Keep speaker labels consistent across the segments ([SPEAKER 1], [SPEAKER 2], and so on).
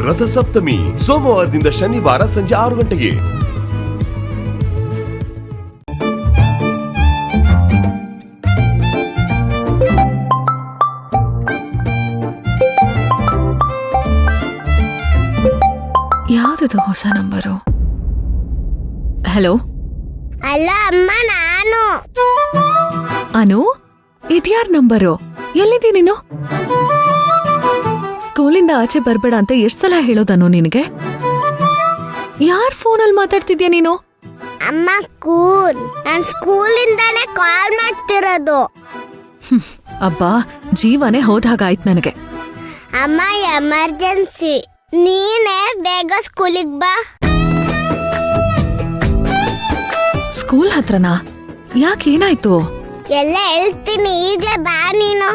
[SPEAKER 1] ರಥಸಪ್ತಮಿ ಸೋಮವಾರದಿಂದ ಶನಿವಾರ ಸಂಜೆ 6 ಗಂಟೆಗೆ.
[SPEAKER 2] ಯಾವ್ದದು ಹೊಸ ನಂಬರು? ಹಲೋ
[SPEAKER 3] ಅಲ್ಲ ಅಮ್ಮ, ನಾನು
[SPEAKER 2] ಅನು, ಇದ್ಯಾರ್ ನಂಬರು? ಎಲ್ಲಿದ್ದೀ ನೀನು? ಸ್ಕೂಲಿಂದ ಆಚೆ ಬರ್ಬೇಡ ಅಂತ ಎಷ್ಟ್ ಸಲ ಹೇಳೋದನು ನಿನಗೆ? ಯಾರ್ ಫೋನಲ್ಲಿ ಮಾತಾಡ್ತಿದ್ಯಾ ನೀನು?
[SPEAKER 3] ಅಮ್ಮ, ನಾನ್ ಸ್ಕೂಲಿಂದಾನೇ ಕಾಲ್ ಮಾಡ್ತಿರೋದು.
[SPEAKER 2] ಅಬ್ಬಾ, ಜೀವನೇ ಹೋದಾಗಾಯ್ತು ನನಗೆ.
[SPEAKER 3] ಅಮ್ಮ, ಎಮರ್ಜೆನ್ಸಿ, ನೀನೇ ಬೇಗ ಸ್ಕೂಲಿಗೆ ಬಾ.
[SPEAKER 2] ಸ್ಕೂಲ್ ಹತ್ರನಾ? ಯಾಕೇನಾಯ್ತು?
[SPEAKER 3] ಎಲ್ಲ ಹೇಳ್ತೀನಿ, ಈಗಲೇ ಬಾ ನೀನು.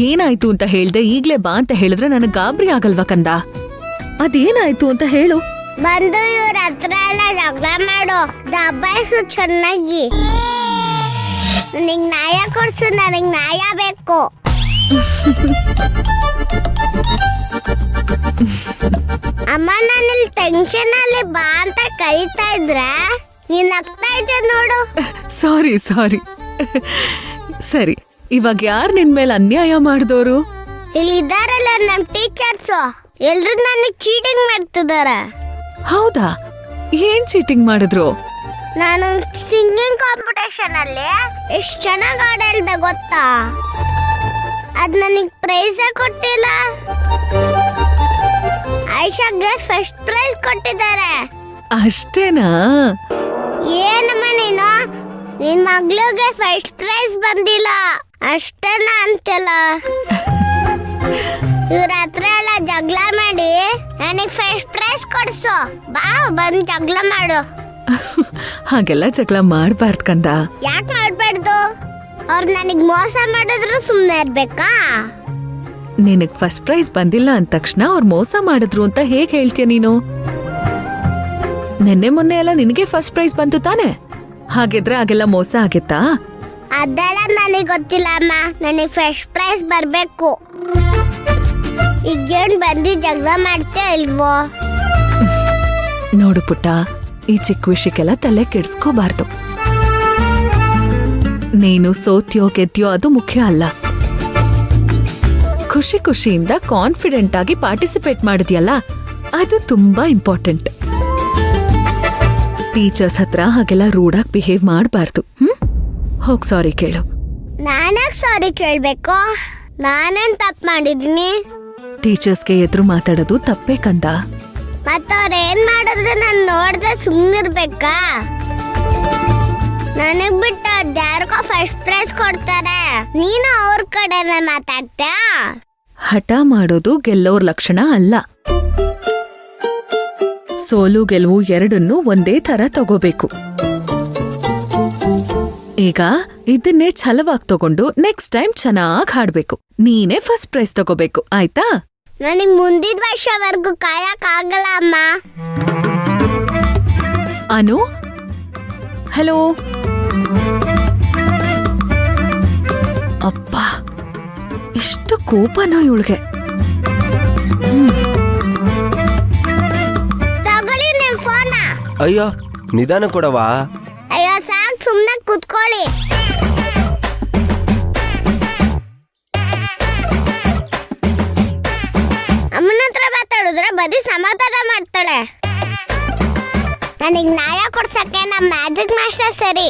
[SPEAKER 2] ಏನಾಯ್ತು ಅಂತ ಹೇಳ್ದೆ ಈಗ್ಲೇ ಬಾ ಅಂತ ಹೇಳಿದ್ರೆ ನನಗ್ ಗಾಬರಿ ಆಗಲ್ವಾ ಕಂದ? ಅದೇನಾಯ್ತು ಅಂತ ಹೇಳು.
[SPEAKER 3] ಬಂದು ಇವ್ರ ಹತ್ರ ಎಲ್ಲ ಜಗಳ ಮಾಡು, ದಬ್ಬಾಯಿಸು ಚೆನ್ನಾಗಿ. ನನಗ್ ನ್ಯಾಯ ಕೊಡ್ಸು, ನನಗ್ ನ್ಯಾಯ ಬೇಕು. ಅಮ್ಮ, ನಾನಿಲ್ಲಿ ಟೆನ್ಷನ್ ಅಲ್ಲಿ ಬಾ ಅಂತ ಕರೀತಾ ಇದ್ರೆ ನೀನ್ ಆಗ್ತಾ ಇದ್ದೆ ನೋಡು.
[SPEAKER 2] ಸಾರಿ ಸರಿ, ಇವಾಗ ಯಾರು ನಿನ್ ಮೇಲೆ ಅನ್ಯಾಯ ಮಾಡಿದವರು?
[SPEAKER 3] ಇಲ್ಲಿ ಇದಾರಲ್ಲ ನಮ್ ಟೀಚರ್ಸ್, ಎಲ್ರು ನನಗ್ ಚೀಟಿಂಗ್ ಮಾಡ್ತಿದಾರೆ.
[SPEAKER 2] ಹೌದಾ? ಏನ್ ಚೀಟಿಂಗ್ ಮಾಡಿದ್ರು?
[SPEAKER 3] ನಾನು ಸಿಂಗಿಂಗ್ ಕಾಂಪಿಟೇಷನ್ ಅಲ್ಲಿ ಎಷ್ಟು ಚೆನ್ನಾಗಿ ಆಡಲ್ದೆ ಗೊತ್ತಾ? ಅದ್ ನನಗ್ ಪ್ರೈಸ್ ಕೊಟ್ಟಿಲ್ಲ. ಆಯಿಷಾಗೆ ಫಸ್ಟ್ ಪ್ರೈಸ್ ಕೊಟ್ಟಿದ್ದಾರೆ.
[SPEAKER 2] ಅಷ್ಟೇನಾ?
[SPEAKER 3] ಏನಮ್ಮ ನೀನು, ನಿನ್ ಮಗ್ಳಿಗೆ ಫಸ್ಟ್ ಪ್ರೈಸ್ ಬಂದಿಲ್ಲ ಅಷ್ಟೇನಾ ಅಂತೆಲ್ಲ. ಇವ್ರ ಹತ್ರ ಎಲ್ಲ ಜಗಳ ಮಾಡಿ ನನಗ್ ಫಸ್ಟ್ ಪ್ರೈಸ್ ಕೊಡ್ಸು. ಬಾ, ಬಂದ್ ಜಗಳ ಮಾಡು.
[SPEAKER 2] ಹಾಗೆಲ್ಲ ಜಗಳ ಮಾಡ್ಬಾರ್ದು ಕಂದ.
[SPEAKER 3] ಯಾಕೆ ಮಾಡ್ಬಾರ್ದು? ಅವ್ರು ನನಗ್ ಮೋಸ ಮಾಡಿದ್ರು ಸುಮ್ನೆ ಇರ್ಬೇಕಾ?
[SPEAKER 2] ನಿನಗ್ ಫಸ್ಟ್ ಪ್ರೈಸ್ ಬಂದಿಲ್ಲ ಅಂದ ತಕ್ಷಣ ಅವ್ರು ಮೋಸ ಮಾಡಿದ್ರು ಅಂತ ಹೇಗ್ ಹೇಳ್ತೀಯ ನೀನು? ನೆನ್ನೆ ಮೊನ್ನೆ ಎಲ್ಲ ನಿನಗೆ ಫಸ್ಟ್ ಪ್ರೈಸ್ ಬಂತು ತಾನೆ? ಹಾಗಿದ್ರೆ ಆಗೆಲ್ಲ ಮೋಸ ಆಗಿತ್ತಾ?
[SPEAKER 3] ಅದೆಲ್ಲ ನನಗ್ ಗೊತ್ತಿಲ್ಲ ಅಮ್ಮ, ನನಗ್ ಫಸ್ಟ್ ಪ್ರೈಸ್ ಬರ್ಬೇಕು. ಈಗ ಏನ್ ಬಂದು ಜಗಳ ಮಾಡ್ತೇ ಇಲ್ವೋ?
[SPEAKER 2] ನೋಡು ಪುಟ್ಟ, ಈ ಚಿಕ್ಕ ವಿಷಯಕ್ಕೆಲ್ಲ ತಲೆ ಕೆಡ್ಸ್ಕೋಬಾರ್ದು. ನೀನು ಸೋತ್ಯೋ ಗೆದ್ಯೋ ಅದು ಮುಖ್ಯ ಅಲ್ಲ. ಖುಷಿಯಿಂದ ಕಾನ್ಫಿಡೆಂಟ್ ಆಗಿ ಪಾರ್ಟಿಸಿಪೇಟ್ ಮಾಡಿದ್ಯಲ್ಲ, ಅದು ತುಂಬಾ ಇಂಪಾರ್ಟೆಂಟ್. ಟೀಚರ್ಸ್ ಹತ್ರ ಹಾಗೆಲ್ಲ ರೂಢಾಗಿ ಬಿಹೇವ್ ಮಾಡಬಾರ್ದು. ಹೋಗ್ ಸಾರಿ ಕೇಳು.
[SPEAKER 3] ನಾನಾಗ್ ಸಾರಿ ಕೇಳ್ಬೇಕು? ನಾನೇನ್ ತಪ್ಪು ಮಾಡಿದೀನಿ?
[SPEAKER 2] ಟೀಚರ್ಸ್ಗೆ ಎದುರು ಮಾತಾಡೋದು ತಪ್ಪೇ ಕಂದ.
[SPEAKER 3] ಮತ್ತವ್ರ ಏನ್ ಮಾಡಿದ್ರೆ ನಾನ್ ನೋಡ್ದೆ ಸುಮ್ನಿರ್ಬೇಕಾ? ನನಗ್ ಬಿಟ್ಟು ಯಾರಿಗೋ ಫಸ್ಟ್ ಪ್ರೈಸ್ ಕೊಡ್ತಾರೆ, ನೀನು ಅವ್ರ ಕಡೆನೇ ಮಾತಾಡ್ತೀಯ?
[SPEAKER 2] ಹಠ ಮಾಡೋದು ಗೆಲ್ಲೋರ್ ಲಕ್ಷಣ ಅಲ್ಲ. ಸೋಲು ಗೆಲುವು ಎರಡನ್ನೂ ಒಂದೇ ತರ ತಗೋಬೇಕು. ಈಗ ಇದನ್ನೇ ಛಲವಾಗಿ ತಗೊಂಡು ನೆಕ್ಸ್ಟ್ ಟೈಮ್ ಚೆನ್ನಾಗ್ ಹಾಡ್ಬೇಕು. ನೀನೇ ಫಸ್ಟ್ ಪ್ರೈಸ್ ತಗೋಬೇಕು, ಆಯ್ತಾ?
[SPEAKER 3] ನನಗ್ ಮುಂದಿನ ವರ್ಷವರೆಗೂ ಕಾಯಕ್ ಆಗಲ್ಲ ಅಮ್ಮ.
[SPEAKER 2] ಅನು, ಹಲೋ. ಅಪ್ಪ, ಎಷ್ಟು ಕೋಪನೋ ಇವಳಿಗೆ.
[SPEAKER 3] ತಗೊಳ್ಳಿ ನಿಮ್ ಫೋನ.
[SPEAKER 4] ಅಯ್ಯೋ, ನಿಧಾನ ಕೊಡವಾ?
[SPEAKER 3] ಅಯ್ಯೋ ಸಾಕ್, ಸುಮ್ನೆ ಕುತ್ಕೊಳ್ಳಿ. ಅಮ್ಮನ ಹತ್ರ ಮಾತಾಡಿದ್ರೆ ಬರೀ ಸಮಾಧಾನ ಮಾಡ್ತಾಳೆ. ನನಗ್ ನ್ಯಾಯ ಕೊಡ್ಸಕ್ಕೆ ನಮ್ಮ ಮ್ಯಾಜಿಕ್ ಮಾಸ್ಟರ್ ಸರಿ.